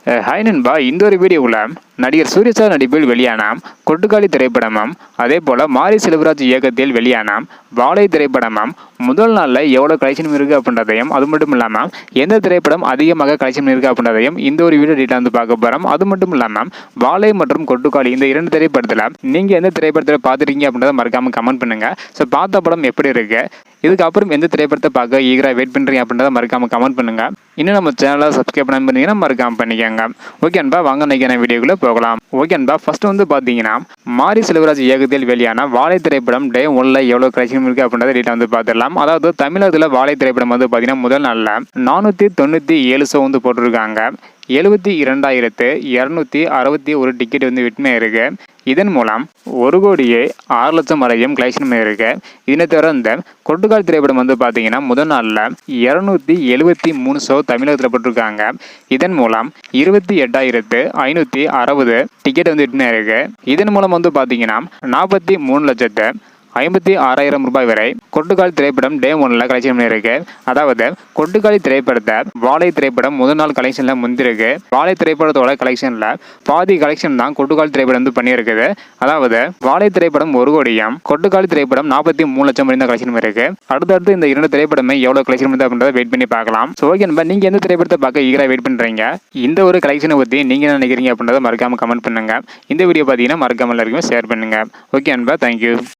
Hi நண்பா, இந்த ஒரு வீடியோவில் நடிகர் சூர்யா சார் நடிப்பில் வெளியான கொட்டுக்காளி திரைப்படமும் அதே போல் மாரி செல்வராஜ் இயக்கத்தில் வெளியான வாழை திரைப்படமும் முதல் நாளில் எவ்வளோ கலெக்ஷன் இருக்குது அப்படின்றதையும், அது மட்டும் இல்லாமல் எந்த திரைப்படம் அதிகமாக கலெக்ஷன் இருக்குது அப்படின்றதையும் இந்த ஒரு வீடியோ டீட்டெயில் வந்து பார்க்க போகிறோம். அது மட்டும் இல்லாமல் வாழை மற்றும் கொட்டுக்காளி இந்த இரண்டு திரைப்படத்தில் நீங்கள் எந்த திரைப்படத்தில் பார்த்துருக்கீங்க அப்படின்றத மறக்காமல் கமெண்ட் பண்ணுங்கள். ஸோ பார்த்த படம் எப்படி இருக்குது, இதுக்கப்புறம் எந்த திரைப்படத்தை பார்க்க ஈகராக வெயிட் பண்ணுறீங்க அப்படின்றத மறக்காமல் கமெண்ட் பண்ணுங்கள். இன்னும் நம்ம சேனலை சப்ஸ்கிரைப் பண்ண பண்ணிங்கன்னா மறக்காமல் பண்ணிக்கோங்க. ஓகே அன்பா, வாங்க நினைக்கிற வீடியோக்குள்ளே போகலாம். ஓகே அன்பா, ஃபர்ஸ்ட் வந்து பார்த்தீங்கன்னா மாரி செல்வராஜ் இயக்கத்தில் வெளியான வாழை திரைப்படம் டே 1ல் எவ்வளோ கலெக்ஷன் இருக்குது அப்படின்றத டீட்டெயில் வந்து பார்த்துடலாம். அதாவது தமிழகத்தில் வாழை திரைப்படம் வந்து பார்த்தீங்கன்னா முதல் நாளில் 497 ஷோ வந்து போட்டிருக்காங்க. 72,261 டிக்கெட் வந்து விற்பனை இருக்கு. இதன் மூலம் 1,06,00,000 வரையும் கலெக்ஷன் இருக்கு. இதனை தவிர இந்த கொட்டுக்காளி திரைப்படம் வந்து பார்த்தீங்கன்னா முதல் நாளில் 273 ஷோ தமிழகத்தில் போட்டிருக்காங்க. இதன் மூலம் 28,560 டிக்கெட் வந்து விற்பனை இருக்கு. இதன் மூலம் வந்து பார்த்தீங்கன்னா 43,56,000 ரூபாய் வரை கொட்டுக்காளி திரைப்படம் டே 1ல் கலெக்ஷன் பண்ணியிருக்கு. அதாவது கொட்டுக்காளி திரைப்படத்தை வாழை திரைப்படம் முதல் நாள் கலெக்ஷனில் முந்திருக்கு. வாழை திரைப்படத்தோட கலெக்ஷனில் பாதி கலெக்ஷன் தான் கொட்டுக்காளி திரைப்படம் வந்து பண்ணியிருக்குது. அதாவது வாழை திரைப்படம் 1 கோடியும் கொட்டுக்காளி திரைப்படம் 43,00,000 வரை கலெக்ஷன் இருக்கு. அடுத்தடுத்து இந்த இரண்டு திரைப்படமே எவ்வளோ கலெக்ஷன் பண்ணுது அப்படின்றத வெயிட் பண்ணி பார்க்கலாம். ஸோ ஓகே நண்பா, நீங்கள் எந்த திரைப்படத்தை பார்க்க ஈகராக வெயிட் பண்ணுறீங்க, இந்த ஒரு கலெக்ஷனை பற்றி நீங்கள் என்ன நினைக்கிறீங்க அப்படின்றத மறக்காமல் கமெண்ட் பண்ணுங்க. இந்த வீடியோ பார்த்தீங்கன்னா மறக்காமல் எல்லாருக்குமே ஷேர் பண்ணுங்க. ஓகே நண்பா, தேங்க்யூ.